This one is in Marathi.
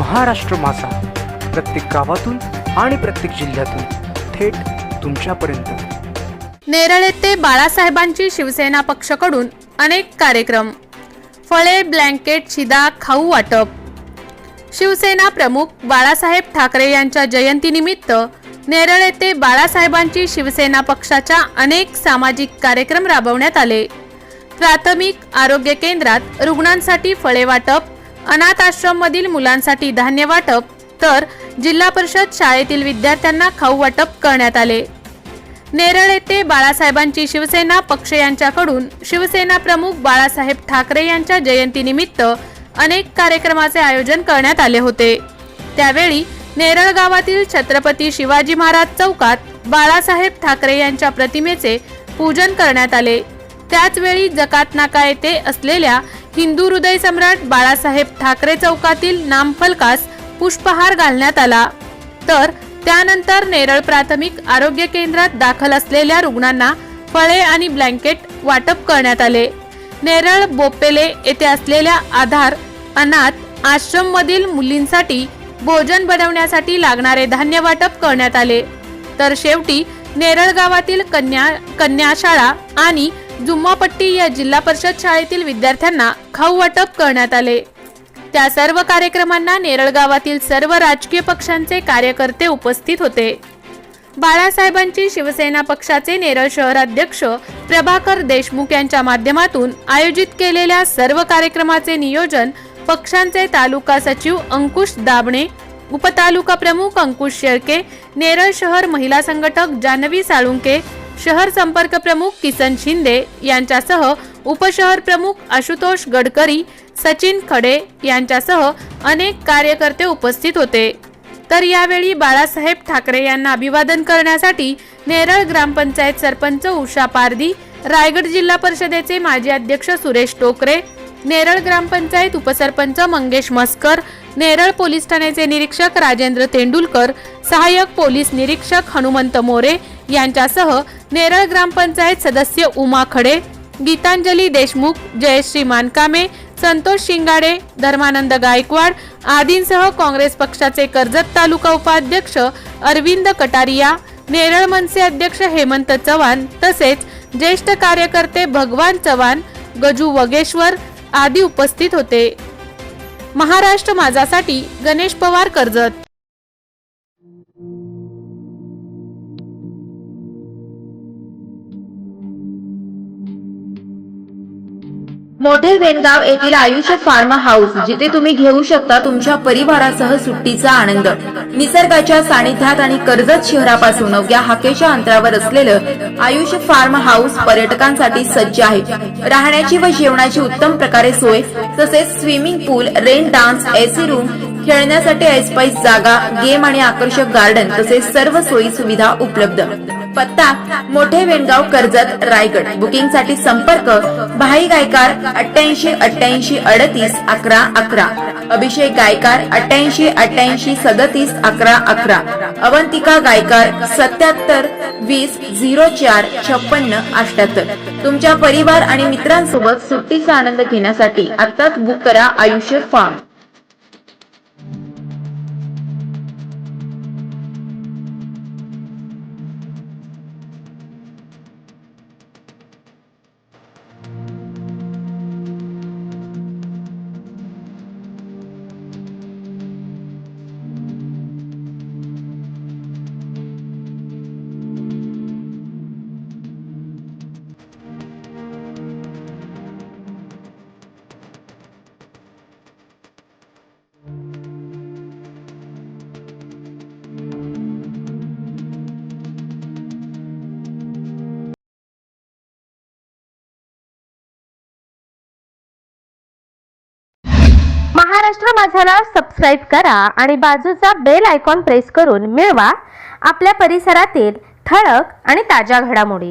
महाराष्ट्र माझा, प्रत्येक गावातून आणि प्रत्येक जिल्ह्यातून थेट तुमच्यापर्यंत। नेरळ येथे बाळासाहेबांची शिवसेना पक्षाकडून अनेक कार्यक्रम, फळे, ब्लँकेट, शिदा, खाऊ वाटप। शिवसेना प्रमुख बाळासाहेब ठाकरे यांच्या जयंतीनिमित्त नेरळ येथे बाळासाहेबांची शिवसेना पक्षाच्या अनेक सामाजिक कार्यक्रम राबवण्यात आले। प्राथमिक आरोग्य केंद्रात रुग्णांसाठी फळे वाटप, अनाथ आश्रममधील मुलांसाठी धान्य वाटप, तर जिल्हा परिषद शाळेतील विद्यार्थ्यांना खाऊ वाटप करण्यात आले। नेरळ येथे बाळासाहेबांची शिवसेना पक्ष यांच्याकडून शिवसेना प्रमुख बाळासाहेब ठाकरे यांच्या जयंतीनिमित्त अनेक कार्यक्रमाचे आयोजन करण्यात आले होते। त्यावेळी नेरळ गावातील छत्रपती शिवाजी महाराज चौकात बाळासाहेब ठाकरे यांच्या प्रतिमेचे पूजन करण्यात आले। त्याचवेळी जकात नाका येथे असलेल्या हिंदू हृदय सम्राट बाळासाहेब ठाकरे चौकातील नामफलकास पुष्पहार घालण्यात आला। तर त्यानंतर नेरळ प्राथमिक आरोग्य केंद्रात दाखल असलेल्या रुग्णांना फळे आणि ब्लँकेट वाटप करण्यात आले। नेरळ बोपेले येथे असलेल्या आधार अनाथ आश्रम मधील मुलींसाठी भोजन बनवण्यासाठी लागणारे धान्य वाटप करण्यात आले। तर शेवटी नेरळ गावातील कन्या शाळा आणि जुम्मापट्टी या जिल्हा परिषद शाळेतील विद्यार्थ्यांना खाऊ वाटप करण्यात आले। त्या सर्व कार्यक्रमांना नेरळ गावातील सर्व राजकीय पक्षांचे कार्यकर्ते उपस्थित होते। बाळासाहेबांची शिवसेना पक्षाचे नेरळ शहराध्यक्ष प्रभाकर देशमुख यांच्या माध्यमातून आयोजित केलेल्या सर्व कार्यक्रमाचे नियोजन पक्षांचे तालुका सचिव अंकुश दाबणे, उपतालुका प्रमुख अंकुश शेळके, नेरळ शहर महिला संघटक जान्हवी साळुंके, शहर संपर्क प्रमुख किसन शिंदे यांच्यासह उपशहर प्रमुख आशुतोष गडकरी, सचिन खडे यांच्यासह अनेक कार्यकर्ते उपस्थित होते। तर यावेळी बाळासाहेब ठाकरे यांना अभिवादन करण्यासाठी नेरळ ग्रामपंचायत सरपंच उषा पारधी, रायगड जिल्हा परिषदेचे माजी अध्यक्ष सुरेश टोकरे, नेरळ ग्रामपंचायत उपसरपंच मंगेश मस्कर, नेरळ पोलीस ठाण्याचे निरीक्षक राजेंद्र तेंडुलकर, सहाय्यक पोलीस निरीक्षक हनुमंत मोरे यांच्यासह नेरळ ग्रामपंचायत सदस्य उमा खडे, गीतांजली देशमुख, जयश्री मानकामे, संतोष शिंगाडे, धर्मानंद गायकवाड आदींसह काँग्रेस पक्षाचे कर्जत तालुका उपाध्यक्ष अरविंद कटारिया, नेरळ मनसे अध्यक्ष हेमंत चव्हाण तसेच ज्येष्ठ कार्यकर्ते भगवान चव्हाण, गजू वगेश्वर आदी उपस्थित होते। महाराष्ट्र माझासाठी गणेश पवार, कर्जत। मोठे वेणगाव येथील आयुष फार्म हाऊस, जिथे तुम्ही घेऊ शकता तुमच्या परिवारासह सुट्टीचा आनंद। निसर्गाच्या सानिध्यात आणि कर्जत शहरापासून अवघ्या हाकेच्या अंतरावर असलेलं आयुष फार्म हाऊस पर्यटकांसाठी सज्ज आहे। राहण्याची व जेवणाची उत्तम प्रकारे सोय, तसेच स्विमिंग पूल, रेन डान्स, एसी रूम, खेळण्यासाठी ऐसपैस जागा, गेम आणि आकर्षक गार्डन तसेच सर्व सोयी सुविधा उपलब्ध। पत्ता मोठे वेणगाव, कर्जत, रायगड। बुकिंग साठी संपर्क भाई गायकार 88 88 38 11 11, अभिषेक गायकार 88 88 37 11 11, अवंतिका गायकार 77 20 04 56 78। तुमच्या परिवार आणि मित्रांसोबत सुट्टीचा आनंद घेण्यासाठी आताच बुक करा आयुष फार्म। महाराष्ट्र माझाला सबस्क्राइब करा आणि बाजूचा बेल आयकॉन प्रेस करून मिळवा आपल्या परिसरातील ठळक आणि ताज्या घडामोडी।